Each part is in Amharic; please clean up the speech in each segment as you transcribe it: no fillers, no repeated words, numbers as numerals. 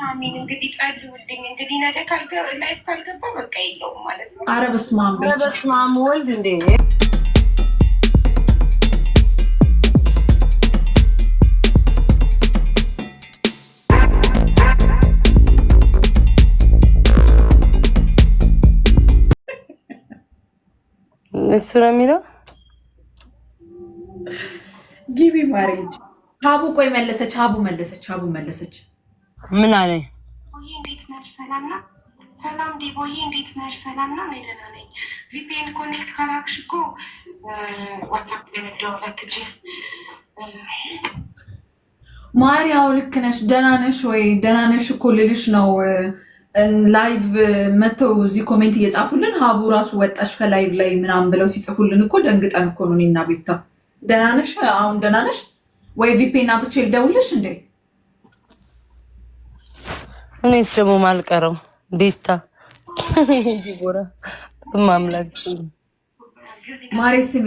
አሚን። እንግዲህ ጸልዩልኝ። እንግዲህ ነገ ላይፍ ካልገባ በቃ የለውም ማለት ነው። ኧረ በስመ አብ በስመ አብ ወልድ እንዴ! እሱ ነው የሚለው ጊቢ ማሬጅ ሀቡ ቆይ መለሰች። ሀቡ መለሰች። ምን አለ? ቦዬ እንዴት ነሽ? ሰላም ነው? ሰላም ቦዬ እንዴት ነሽ? ሰላም ነው? እኔ ደህና ነኝ። ቪፒኤን ኮኔክት ካላክሽ እኮ ዋትሳፕ ላይ መደወል አትችይም። ማርያው ልክ ነሽ። ደህና ነሽ ወይ? ደህና ነሽ እኮ ልልሽ ነው። ላይቭ መተው እዚህ ኮሜንት እየጻፉልን ሀቡ ራሱ ወጣሽ ከላይቭ ላይ ምናምን ብለው ሲጽፉልን እኮ ደንግጠን እኮ ነው እኔና ቤታ። ደህና ነሽ? አሁን ደህና ነሽ ወይ? ቪፒኤን አብቼ ልደውልሽ እንዴ? እኔስ ደግሞ ማልቀረው ቤታ ዲቦራ ማምላክ ማሬ ስሚ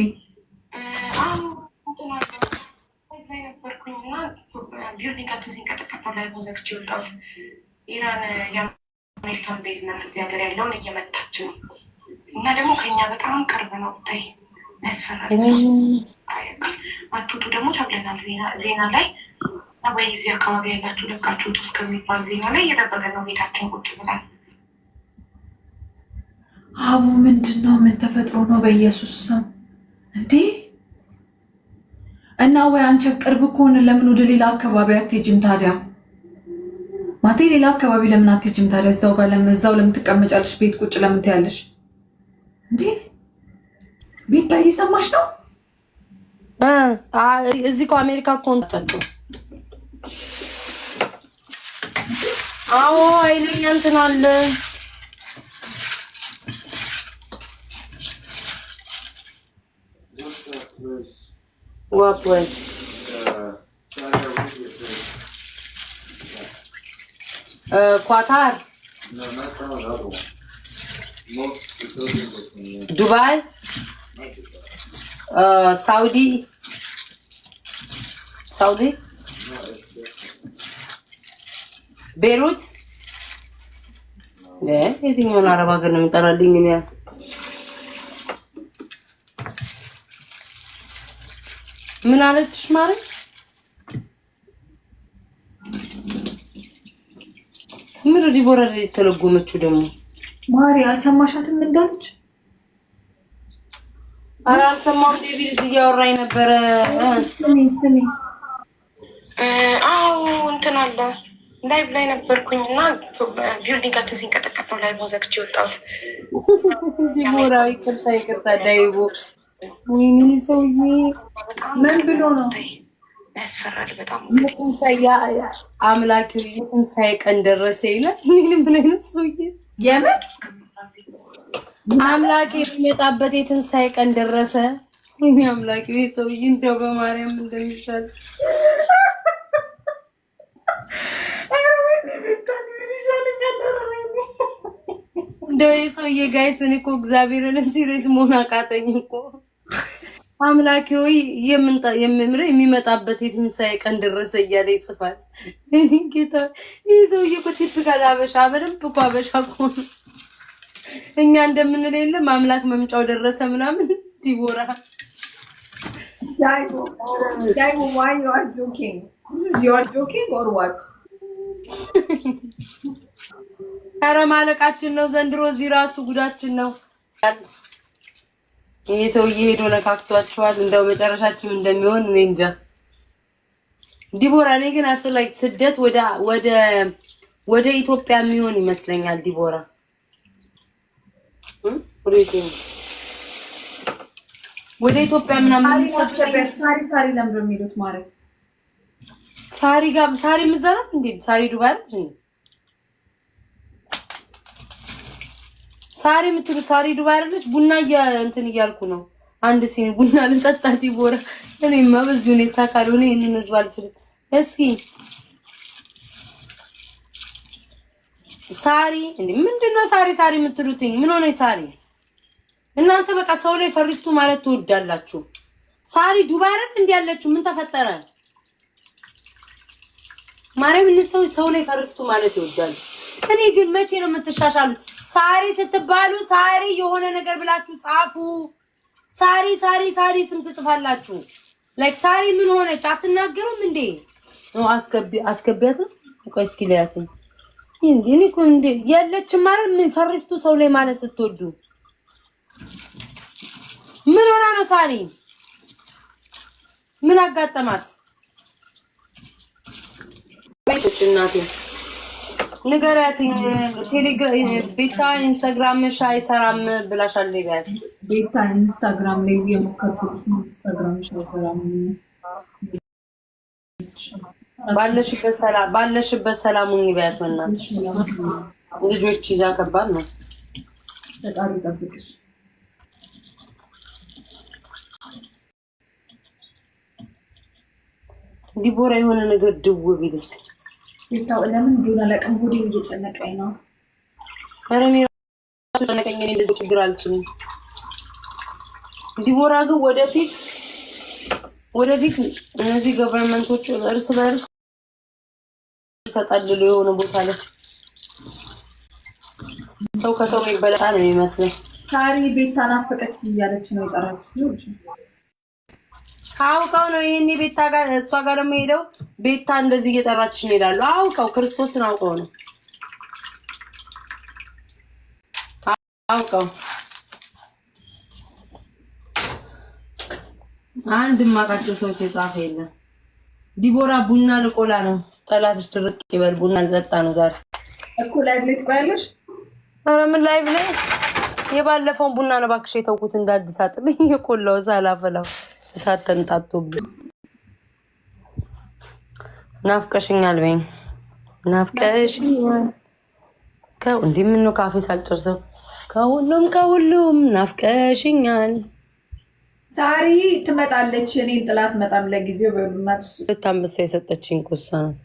ኢራን የአሜሪካን ቤዝመንት እዚህ ሀገር ያለውን እየመታች ነው እና ደግሞ ከኛ በጣም ቅርብ ነው። ታይ ያስፈራል። አትውጡ ደግሞ ተብለናል ዜና ላይ ወይ እዚህ አካባቢ ያላችሁ ለቃችሁ ውጡ እስከሚባል ዜና ላይ እየጠበቀን ነው። ቤታችን ቁጭ ብላል። ሀቡ ምንድን ነው? ምን ተፈጥሮ ነው? በኢየሱስ ስም እንዴ! እና ወይ አንቺ ቅርብ ከሆነ ለምን ወደ ሌላ አካባቢ አትሄጂም ታዲያ? ማቴ ሌላ አካባቢ ለምን አትሄጂም ታዲያ? እዛው ጋር እዛው ለምን ትቀመጫለሽ? ቤት ቁጭ ለምን ትያለሽ እንዴ? ቤታ እየሰማሽ ነው? እዚህ እኮ አሜሪካ እኮ እንታችሁ። አዎ አይለኛ እንትን አለ። What was? Qatar. No, not that other one. Most Dubai. Saudi. No, Beirut. የትኛውን አረብ ሀገር ነው የሚጠራልኝ? እኔ ምን አለችሽ ማለት ምን ዲቦራ ተለጎመችው ደግሞ ማሪ አልሰማሻትም እንዳለች? ኧረ አልሰማሁም። ዴቪድ እዚህ እያወራኝ ነበረ። ስሚ አዎ እንትን አለ ላይቭ ላይ ነበርኩኝ እና ቢልዲንጋችን ሲንቀጠቀጥ ነው ላይቭ ዘግቼ የወጣሁት። ዲቦራ ይቅርታ ዳይቦ ወይኔ ሰውዬ ምን ብሎ ነው? ያስፈራል በጣም። አምላክ የትንሣኤ ቀን ደረሰ ይላል። ምን አይነት ሰውዬ! የምን አምላክ የሚመጣበት የትንሣኤ ቀን ደረሰ። ወይኔ አምላክ ይሄ ሰውዬ እንደው በማርያም እንደሚሻል እንደው ይሄ ሰውዬ ጋይስ፣ እኔ እኮ እግዚአብሔርን ሲሪየስ መሆን አቃተኝ እኮ። አምላክ ሆይ የሚመጣበት የትንሣኤ ቀን ደረሰ እያለ ይጽፋል። እኔ ጌታ ይሄ ሰውዬ እኮ ቲፒካል አበሻ፣ በደንብ እኮ አበሻ እኮ ነው። እኛ እንደምንል የለም አምላክ መምጫው ደረሰ ምናምን። ዲቦራ Daigo, why you are joking? You are joking or what? ኧረ ማለቃችን ነው ዘንድሮ። እዚህ ራሱ ጉዳችን ነው። ይሄ ሰውዬ ሄዶ ነካክቷቸዋል። እንደው መጨረሻችን እንደሚሆን እኔ እንጃ። ዲቦራ እኔ ግን አፍል ላይ ስደት ወደ ኢትዮጵያ የሚሆን ይመስለኛል። ዲቦራ ወደ ኢትዮጵያ ምናምን ሳሪ ለምንድን ነው የሚሉት? ማለት ሳሪ ምዘራት እንዴ? ሳሪ ዱባይ አይደል እንዴ? ሳሪ የምትሉ ሳሪ ዱባይ አይደለች? ቡና እንትን እያልኩ ነው። አንድ ሲኒ ቡና ልጠጣ ዲቦራ። እኔማ በዚህ ሁኔታ ካልሆነ ይሄንን ህዝብ አልችልም። እስኪ ሳሪ እንዴ ምንድነው ሳሪ የምትሉትኝ? ምን ሆነ ሳሪ? እናንተ በቃ ሰው ላይ ፈሪስቱ ማለት ትወዳላችሁ። ሳሪ ዱባይ አይደል እንዴ ያለችው? ምን ተፈጠረ? ማርያም ሰው ላይ ፈርፍቱ ማለት ይወዳሉ። እኔ ግን መቼ ነው የምትሻሻሉት? ሳሪ ስትባሉ ሳሪ የሆነ ነገር ብላችሁ ጻፉ። ሳሪ ስም ትጽፋላችሁ። ላይክ ሳሪ ምን ሆነች አትናገሩም እንዴ? አስገቢያት ነው። ቆይ እስኪ ለያት እንዴ እኮ እንዴ ያለችም ማለት ምን ፈርፍቱ ሰው ላይ ማለት ስትወዱ ምን ሆና ነው ሳሪ? ምን አጋጠማት? ቤቶች እናቴ ንገሪያት። ቴሌግራም ቤታ ኢንስታግራም አይሰራም ብላሻል። ሊቢያት ቤታ ኢንስታግራም ላይ የሞከርኩት ኢንስታግራም አይሰራም። ባለሽበት ሰላሙን ይበያት። በእናትሽ ልጆች ይዛ ከባድ ነው። በጣም ይጠብቅሽ። ዲቦራ የሆነ ነገር ድው ቢልስ ቤታው ለምን እንደሆነ አላውቅም። ሆዴን እየጨነቀኝ ነው። ኧረ እኔ ራሱ ጨነቀኝ። እኔ እንደዚህ ችግር አልችልም። ዲቦራ ግን ወደፊት እነዚህ ገቨርንመንቶች እርስ በርስ ተጣልሎ የሆነ ቦታ ላይ ሰው ከሰው የሚበላጣ ነው የሚመስለው። ሳሪ ቤታ ናፈቀች እያለች ነው የጠራችው። አውቀው ነው ይሄኔ ቤታ ጋር እሷ ጋር ደግሞ ሄደው ቤታ እንደዚህ እየጠራችን ይላሉ። አውቀው ክርስቶስን አውቀው ነው አውቀው። አንድ ማቃቸው ሰው ሲጻፍ የለም። ዲቦራ ቡና ልቆላ ነው። ጠላትሽ ድርቅ ይበል። ቡና ልጠጣ ነው ዛሬ እኮ ላይቭ ላይ ትቆያለሽ? ኧረ ምን ላይቭ ላይ የባለፈውን ቡና ነው እባክሽ የተውኩት እንዳዲስ አጥብኝ የቆላው ሳላፈላው እሳት ተንጣጥቶብኝ። ናፍቀሽኛል በይኝ። ናፍቀሽኛል እንዴ ምን ነው ካፌ ሳልጨርሰው ከሁሉም ናፍቀሽኛል። ሳሪ ትመጣለች። እኔን ጥላት መጣም ለጊዜው በሉናት። አንበሳ የሰጠችኝ ኮሳ ናት።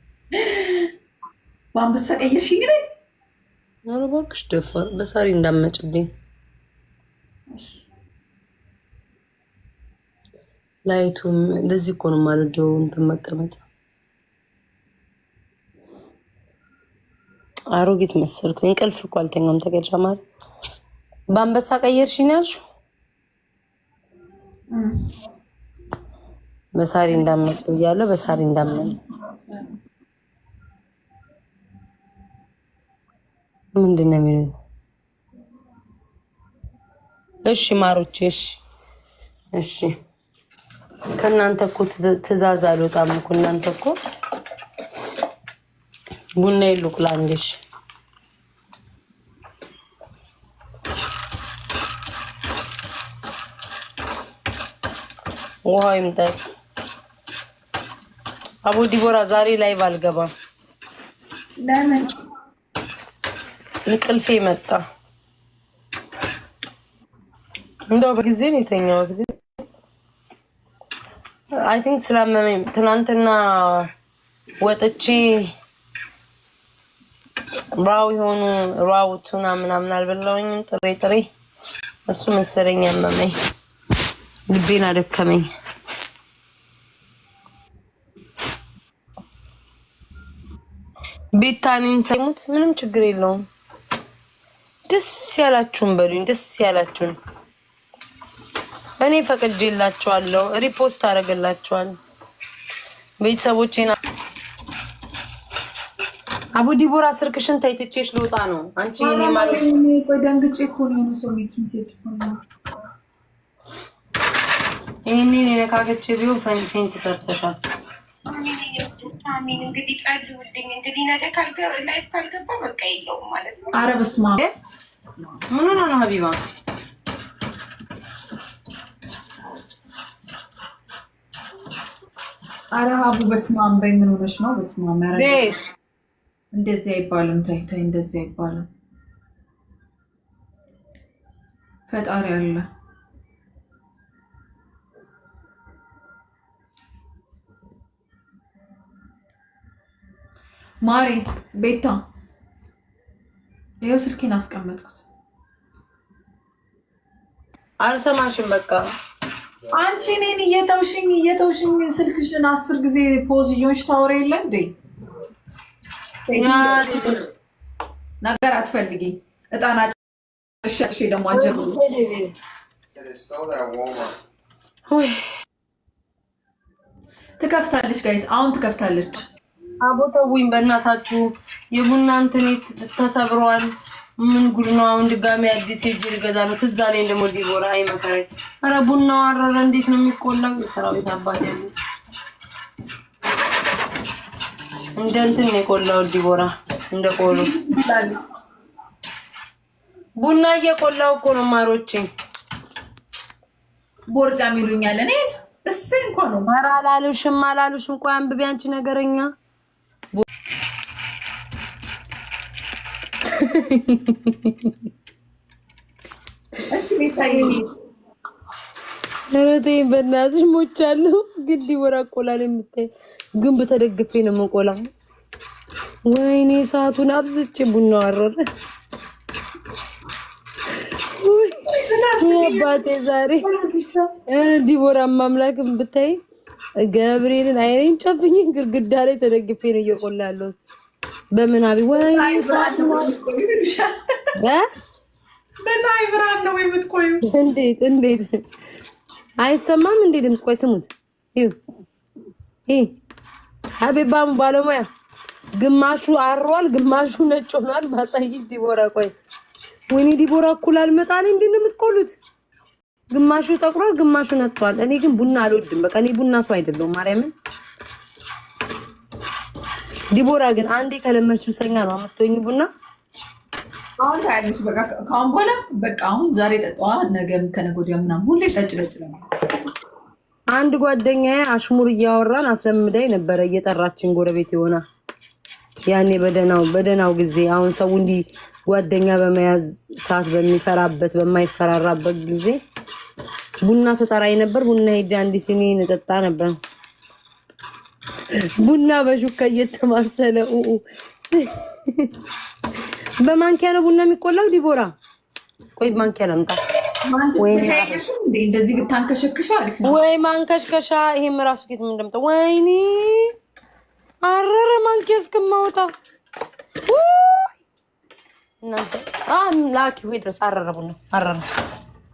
በአንበሳ ቀየርሽኝ ግን ኧረ እባክሽ ደፋር በሳሪ እንዳመጭብኝ። ላይቱም ለዚህ እኮ ነው የማልወደው እንትን መቀመጥ። አሮጊት መሰልኩ። እንቅልፍ እኮ አልተኛም። ተቀጫ ማለት በአንበሳ ቀየርሽኝ ያልሽው በሳሪ እንዳመጭ ብያለሁ። በሳሪ እንዳመጭ ምንድን ነው የሚለው? እሺ ማሮቼ እሺ ከእናንተ እኮ ትእዛዝ አልወጣም እኮ። እናንተ እኮ ቡና ይሉቅላ እንዴሽ ውሃ ይምጣት። አቡ ዲቦራ ዛሬ ላይቭ አልገባም። ለምን? እንቅልፌ መጣ። እንደው በጊዜ ነው የተኛሁት ግን አይ ቲንክ ስላመመኝ ትናንትና ወጥቼ ራው ቱና ምናምን አልበላሁኝም። ጥሬ እሱ መሰለኝ ያመመኝ። ልቤን አደከመኝ። ቤታኒን ሳይሙት ምንም ችግር የለውም። ደስ ያላችሁን በሉኝ። ደስ ያላችሁን እኔ ፈቅጄላችኋለሁ። ሪፖስት አደርግላችኋለሁ ቤተሰቦቼና አቡ ዲቦራ ስልክሽን ታይትቼሽ ልወጣ ነው። አንቺ እኔ ማለት ቆይ ደንግጬ እኮ ነው ሰውዬት ሚሴጽ ነው። ይሄኔ ነካከች ቢሆን ፌንት ሰርተሻል። አሚን እንግዲህ ጸልዩልኝ። እንግዲህ ነገ ላይፍ ካልገባ በቃ የለውም ማለት ነው። ኧረ በስመ አብ ምን ሆነ ነው ሀቢባ? ኧረ ሀቡ በስመ አብ በይ። ምን ሆነሽ ነው? በስመ አብ ያረጋሽ። እንደዚህ አይባልም። ታይ እንደዚህ አይባልም። ፈጣሪ አለ። ማሪ ቤታ ይኸው ስልኬን አስቀመጥኩት። አልሰማሽም በቃ አንቺ እኔን እየተውሽኝ ስልክሽን 10 ጊዜ ፖዝ እየሆንሽ ታወሪ የለ እንዴ? ነገር አትፈልጊ እጣና ሸሽ ደግሞ አጀብ ትከፍታለች ጋይስ አሁን ትከፍታለች አቦታውኝ በእናታችሁ የቡና እንትን ተሰብሯል ምን ጉድ ነው አሁን ድጋሚ አዲስ ሄጅ ገዛ ነው ትዝ አለኝ ደግሞ ዲቦራ አይመከረኝ ኧረ ቡናው አረረ እንዴት ነው የሚቆላው የሰራዊት አባቴ እንደ እንትን ነው የቆላው ዲቦራ እንደ ቆሎ ቡና እየቆላው እኮ ነው ማሮቼ ቦርጫም ይሉኛል እኔ እሰይ እንኳን ነው ኧረ አላሉሽም ቆይ አንብቤ አንቺ ነገረኛ እረቴ በእናትሽ ሞቻለሁ ግን ዲቦራ ቆላል የምታይ ግንብ ተደግፌ ነው የምቆላው ወይኔ ሰዓቱን አብዝቼ ቡናው አረረ አባቴ ዛሬ ዲቦራ ማምላክም ብታይ ገብርኤልን አይኔን ጨፍኝ ግድግዳ ላይ ተደግፌ ነው እየቆላለሁ በመናቢ ወይኔ ሰዓቱን በፀሐይ ብርሃን ነው የምትቆዩ እንዴት አይሰማም እንዴ ድምጽ ቆይ ስሙት ሀቢባም ባለሙያ ግማሹ አሯል ግማሹ ነጭ ሆኗል ማሳይሽ ዲቦራ ቆይ ወይኔ ዲቦራ እኩል አልመጣልኝ እንዴ ነው የምትቆሉት ግማሹ ጠቁሯል ግማሹ ነጥቷል እኔ ግን ቡና አልወድም በቃ እኔ ቡና ሰው አይደለሁም ማርያምን ዲቦራ ግን አንዴ ከለመድሽ ሱሰኛ ነው አመጣኝ ቡና አሁን ታያለሽ በቃ ካሁን በኋላ በቃ አሁን ዛሬ ጠጣዋ ነገም ከነገ ወዲያ ምናምን ሁሌ ጠጭ ነው አንድ ጓደኛዬ አሽሙር እያወራን አስለምዳይ ነበር እየጠራችን ጎረቤት ይሆና ያኔ በደናው ጊዜ አሁን ሰው እንዲ ጓደኛ በመያዝ ሰዓት በሚፈራበት በማይፈራራበት ጊዜ ቡና ተጠራይ ነበር ቡና ሄዳ አንዲ ሲኒ እንጠጣ ነበር ቡና በሹካ እየተማሰለ በማንኪያ ነው ቡና የሚቆላው ዲቦራ ቆይ ማንኪያ ለምጣ ወይ እንደዚህ ብታንከሽክሽው አሪፍ ነው ወይ ማንከሽከሻ ይሄም ራሱ ጌት ምን እንደምጣ ወይኔ አረረ ማንኪያ እስከማውጣ እናንተ አምላኪ ወይ ድረስ አረረ ቡና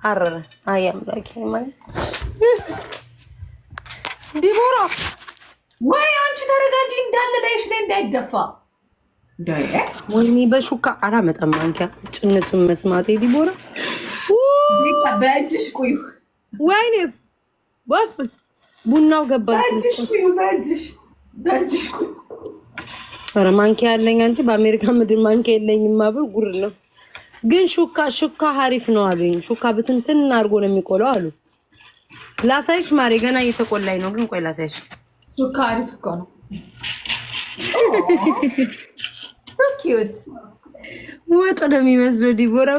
አረረ አይ አምላኪ ማለት ዲቦራ ወይ አንቺ ተረጋጊ እንዳለ ላይሽ ላይ እንዳይደፋ ወይኔ በሹካ አላመጣም ማንኪያ ጭነቱን መስማቴ ዲቦራ በእጅሽ ቁዩ ወይኔ ወፍ ቡናው ገባች በእጅሽ ቁዩ ኧረ ማንኪያ ያለኝ አንቺ በአሜሪካ ምድር ማንኪያ የለኝም ማብር ጉር ነው ግን ሹካ ሀሪፍ ነው አሉኝ ሹካ ብትንትን አድርጎ ነው የሚቆለው አሉ ላሳይሽ ማሬ ገና እየተቆላኝ ነው ግን ቆይ ላሳይሽ ሹካ ሀሪፍ እኮ ነው so cute ወጥ ነው የሚመስለው ዲቦራ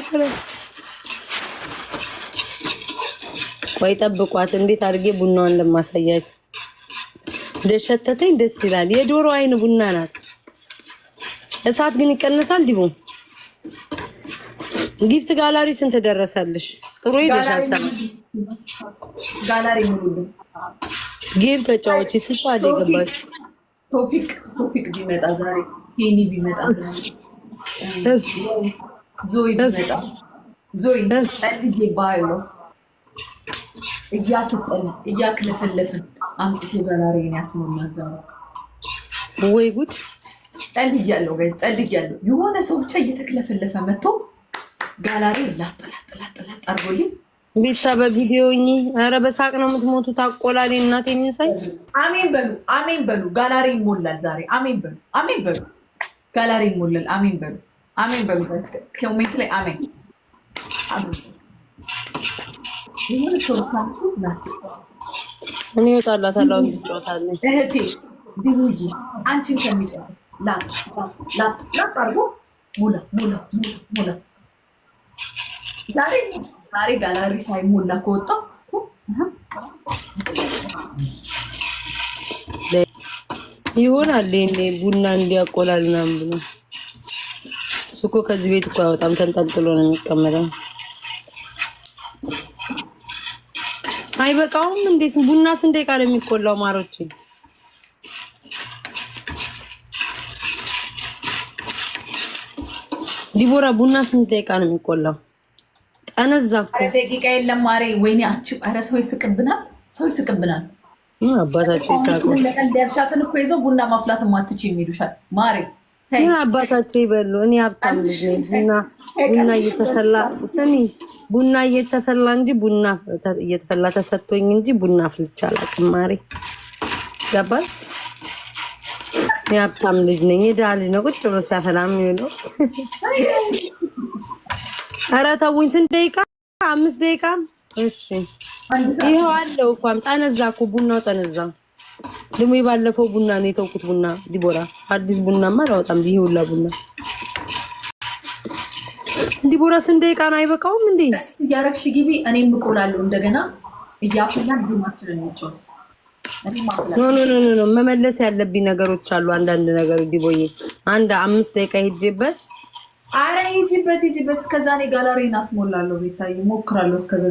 ቆይ ጠብቋት እንዴት አድርጌ ቡናዋን ለማሳያት ደሸተተኝ ደስ ይላል የዶሮ አይን ቡና ናት እሳት ግን ይቀነሳል ዲቦ ጊፍት ጋላሪ ስንት ደረሰልሽ ጥሩ ይደርሳል ሰላም ጋላሪ ሙሉ ጌም ተጫዋች ሲሳደ ገባሽ ቶፊቅ ቢመጣ ዛሬ ሄኒ ቢመጣ ዛሬ ዞይ ቢመጣ ዞይ ጸልዬ ባይሎ እያክለፈለፈን አምጥቶ ጋላሪን ያስሞላል ዛሬ ወይ ጉድ ጸልያለሁ የሆነ ሰው ብቻ እየተክለፈለፈ መጥቶ ጋላሪ ላጥ አርጎልኝ ቢታ በቪዲዮኝ ኧረ በሳቅ ነው የምትሞቱት አቆላሌ እናቴ እንሳይ አሜን በሉ ጋላሪ ይሞላል ዛሬ አሜን በሉ ጋላሪ ይሞላል አሜን በሉ ኮሜንት ላይ አሜን የሆነ ሰው ካንቱ ላጥ እኔ ወጣላታለሁ እንጫወታለን እህቴ ዲቡጂ አንቺን ከሚጠራ ላጥ አርጎ ሙላ ዛሬ ጋላሪ ሳይሞላ ከወጣ ይሆናል እኔ ቡና እንዲያቆላል ምናምን ብሎ ሱቆ ከዚህ ቤት እኮ በጣም ተንጠልጥሎ ነው የሚቀመጠው አይበቃውም እንዴስ ቡና ስንት ደቂቃ ነው የሚቆላው ማሮቼ ዲቦራ ቡና ስንት ደቂቃ ነው የሚቆላው? ጠነዛኩ። ደቂቃ የለም ማሬ። ወይኔ አቺ ኧረ ሰው ይስቅብናል፣ ሰው ይስቅብናል። አባታቸው ይሳቁ። ለቀልድ ያልሻትን እኮ ይዘው ቡና ማፍላት ማትች የሚሉሻል ማሬ። ምን አባታቸው ይበሉ። እኔ ሀብታም ልጅ ነኝ። ቡና እየተፈላ ስሚ፣ ቡና እየተፈላ እንጂ ቡና እየተፈላ ተሰጥቶኝ እንጂ ቡና አፍልቼ አላውቅም ማሬ። ገባሽ? የሀብታም ልጅ ነኝ። የድሃ ልጅ ነው ቁጭ ብሎ ሲያፈላ የሚውለው። ኧረ ተውኝ። ስንት ደቂቃ? 5 ደቂቃ። እሺ ይኸው አለው እኮ ጠነዛ እኮ ቡናው ጠነዛ። ደግሞ የባለፈው ቡና ነው የተውኩት። ቡና ዲቦራ አዲስ ቡናማ አላወጣም ብዬ ሁላ ቡና ዲቦራ ስንት ደቂቃ ነው? አይበቃውም እንዴ? እያረግሽ ግቢ። እኔም እቆላለሁ እንደገና እያፈላን ቢማችን እንጫወት። ኖ መመለስ ያለብኝ ነገሮች አሉ። አንዳንድ ነገሮች ዲቦዬ 5 ደቂቃ ሄጄበት። አረ ሂጂበት። እስከዛ እኔ ጋላሪን አስሞላለሁ። ቤታዬ ሞክራለሁ እስከዛ